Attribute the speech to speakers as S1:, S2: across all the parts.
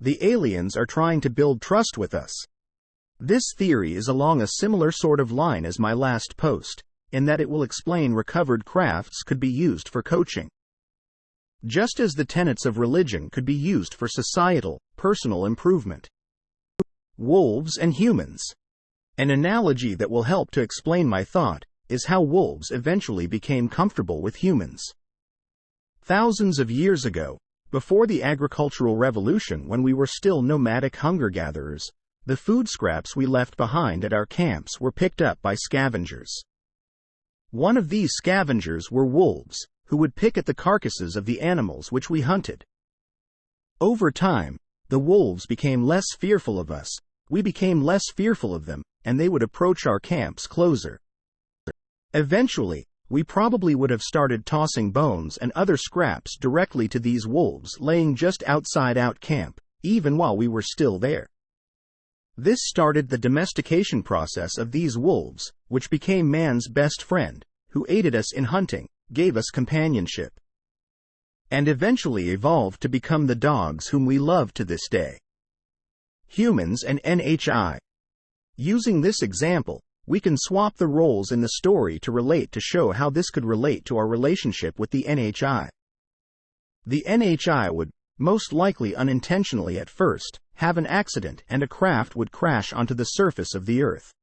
S1: the aliens are trying to build trust with us. This theory is along a similar sort of line as my last post, in that it will explain recovered crafts could be used for coaching. Just as the tenets of religion could be used for societal, personal improvement. Wolves and humans. An analogy that will help to explain my thought is how wolves eventually became comfortable with humans. Thousands of years ago, before the agricultural revolution, when we were still nomadic hunter-gatherers, the food scraps we left behind at our camps were picked up by scavengers. One of these scavengers were wolves, who would pick at the carcasses of the animals which we hunted. Over time, the wolves became less fearful of us, we became less fearful of them, and they would approach our camps closer. Eventually, we probably would have started tossing bones and other scraps directly to these wolves laying just outside our camp, even while we were still there. This started the domestication process of these wolves, which became man's best friend, who aided us in hunting, gave us companionship, and eventually evolved to become the dogs whom we love to this day. Humans and NHI. Using this example, we can swap the roles in the story to show how this could relate to our relationship with the NHI. The NHI would, most likely unintentionally at first, have an accident and a craft would crash onto the surface of the earth.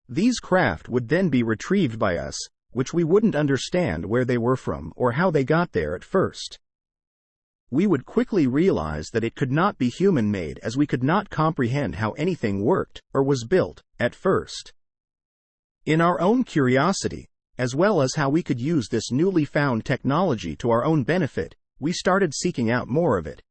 S1: These craft would then be retrieved by us, which we wouldn't understand where they were from or how they got there at first. We would quickly realize that it could not be human-made, as we could not comprehend how anything worked or was built at first. In our own curiosity, as well as how we could use this newly found technology to our own benefit, we started seeking out more of it.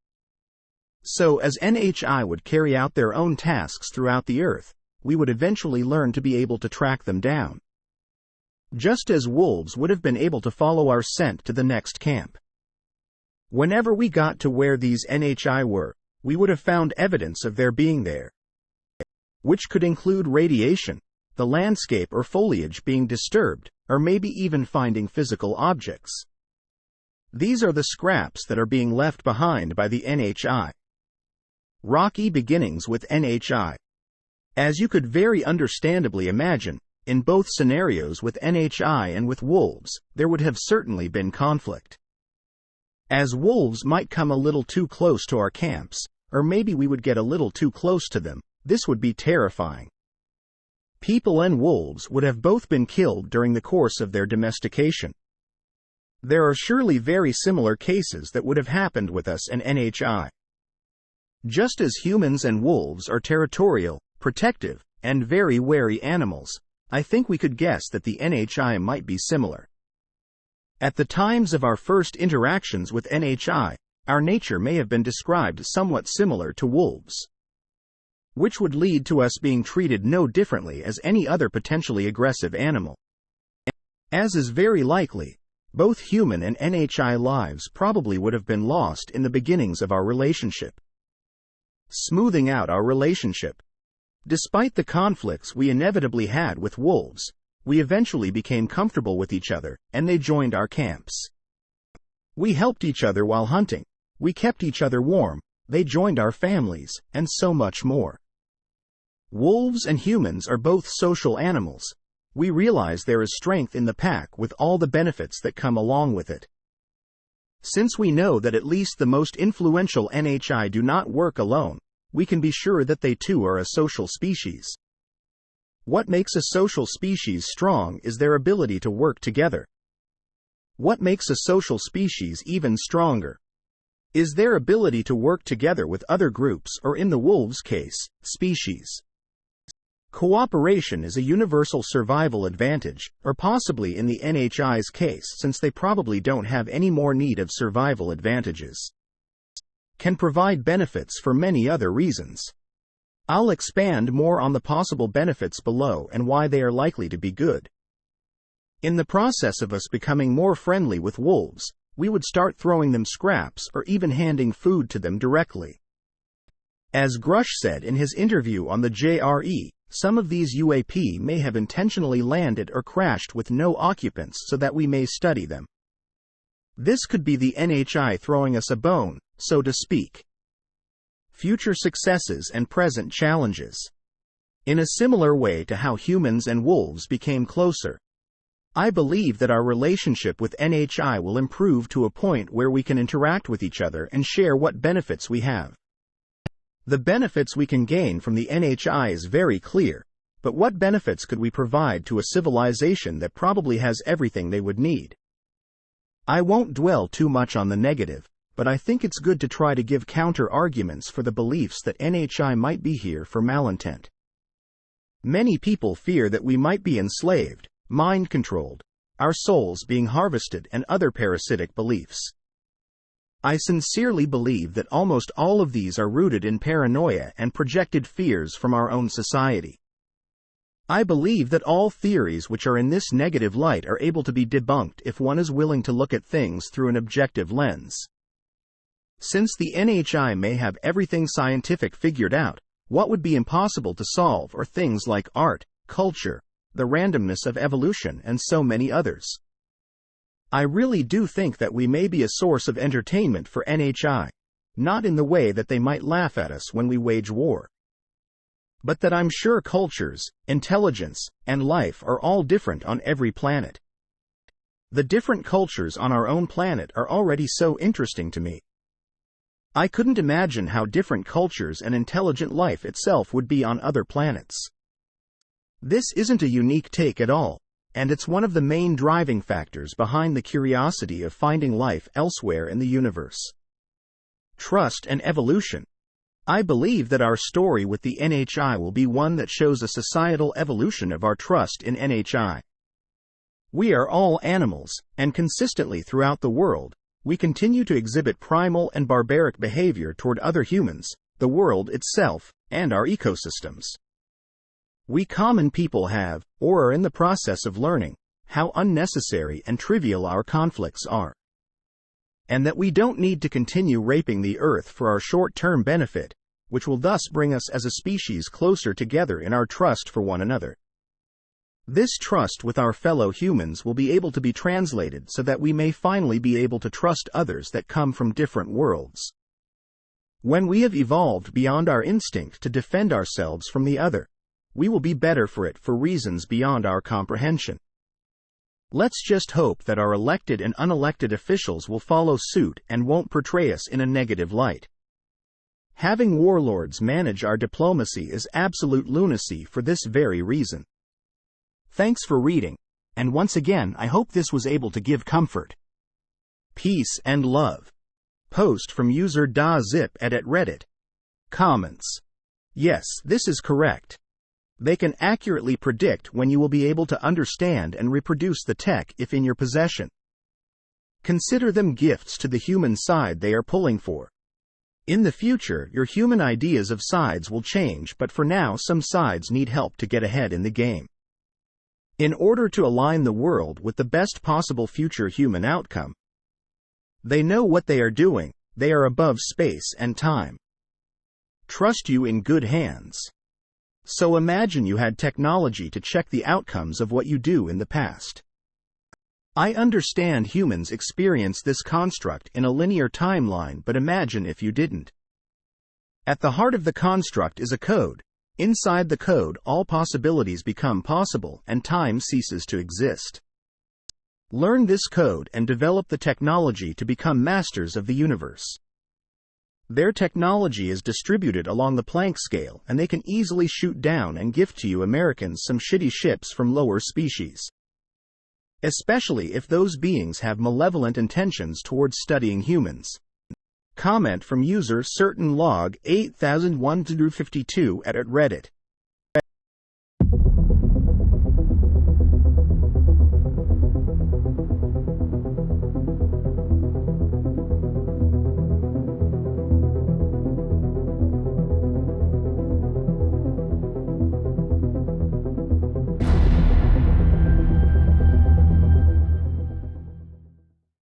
S1: So as NHI would carry out their own tasks throughout the earth, we would eventually learn to be able to track them down. Just as wolves would have been able to follow our scent to the next camp. Whenever we got to where these NHI were, we would have found evidence of their being there, which could include radiation, the landscape or foliage being disturbed, or maybe even finding physical objects. These are the scraps that are being left behind by the NHI. Rocky beginnings with NHI. As you could very understandably imagine, in both scenarios with NHI and with wolves, there would have certainly been conflict. As wolves might come a little too close to our camps, or maybe we would get a little too close to them, this would be terrifying. People and wolves would have both been killed during the course of their domestication. There are surely very similar cases that would have happened with us and NHI. Just as humans and wolves are territorial, protective, and very wary animals, I think we could guess that the NHI might be similar. At the times of our first interactions with NHI, our nature may have been described somewhat similar to wolves, which would lead to us being treated no differently as any other potentially aggressive animal. As is very likely, both human and NHI lives probably would have been lost in the beginnings of our relationship. Smoothing out our relationship. Despite the conflicts we inevitably had with wolves, we eventually became comfortable with each other, and they joined our camps. We helped each other while hunting, we kept each other warm, they joined our families, and so much more. Wolves and humans are both social animals. We realize there is strength in the pack with all the benefits that come along with it. Since we know that at least the most influential NHI do not work alone, we can be sure that they too are a social species. What makes a social species strong is their ability to work together. What makes a social species even stronger is their ability to work together with other groups, or in the wolves' case, species. Cooperation is a universal survival advantage, or possibly in the NHI's case, since they probably don't have any more need of survival advantages. Can provide benefits for many other reasons. I'll expand more on the possible benefits below and why they are likely to be good. In the process of us becoming more friendly with wolves, we would start throwing them scraps or even handing food to them directly. As Grush said in his interview on the JRE, some of these UAP may have intentionally landed or crashed with no occupants so that we may study them. This could be the NHI throwing us a bone, so to speak. future successes and present challenges. In a similar way to how humans and wolves became closer, I believe that our relationship with NHI will improve to a point where we can interact with each other and share what benefits we have. The benefits we can gain from the NHI is very clear, but what benefits could we provide to a civilization that probably has everything they would need? I won't dwell too much on the negative, but I think it's good to try to give counter-arguments for the beliefs that NHI might be here for malintent. Many people fear that we might be enslaved, mind-controlled, our souls being harvested, and other parasitic beliefs. I sincerely believe that almost all of these are rooted in paranoia and projected fears from our own society. I believe that all theories which are in this negative light are able to be debunked if one is willing to look at things through an objective lens. Since the NHI may have everything scientific figured out, what would be impossible to solve are things like art, culture, the randomness of evolution, and so many others. I really do think that we may be a source of entertainment for NHI, not in the way that they might laugh at us when we wage war, but that I'm sure cultures, intelligence, and life are all different on every planet. The different cultures on our own planet are already so interesting to me. I couldn't imagine how different cultures and intelligent life itself would be on other planets. This isn't a unique take at all, and it's one of the main driving factors behind the curiosity of finding life elsewhere in the universe. Trust and evolution. I believe that our story with the NHI will be one that shows a societal evolution of our trust in NHI. We are all animals, and consistently throughout the world, we continue to exhibit primal and barbaric behavior toward other humans, the world itself, and our ecosystems. We common people have, or are in the process of learning, how unnecessary and trivial our conflicts are, and that we don't need to continue raping the earth for our short-term benefit, which will thus bring us as a species closer together in our trust for one another. This trust with our fellow humans will be able to be translated so that we may finally be able to trust others that come from different worlds. When we have evolved beyond our instinct to defend ourselves from the other, we will be better for it for reasons beyond our comprehension. Let's just hope that our elected and unelected officials will follow suit and won't portray us in a negative light. Having warlords manage our diplomacy is absolute lunacy for this very reason. Thanks for reading, and once again I hope this was able to give comfort. Peace and love. Post from user DaZip at Reddit. Comments. Yes, this is correct. They can accurately predict when you will be able to understand and reproduce the tech if in your possession. Consider them gifts to the human side they are pulling for. In the future, your human ideas of sides will change, but for now some sides need help to get ahead in the game. In order to align the world with the best possible future human outcome, they know what they are doing, they are above space and time. Trust you in good hands. So imagine you had technology to check the outcomes of what you do in the past. I understand humans experience this construct in a linear timeline, but imagine if you didn't. At the heart of the construct is a code. Inside the code, all possibilities become possible and time ceases to exist. Learn this code and develop the technology to become masters of the universe. Their technology is distributed along the Planck scale, and they can easily shoot down and gift to you Americans some shitty ships from lower species. Especially if those beings have malevolent intentions towards studying humans. Comment from user certain log 8001-52 at Reddit.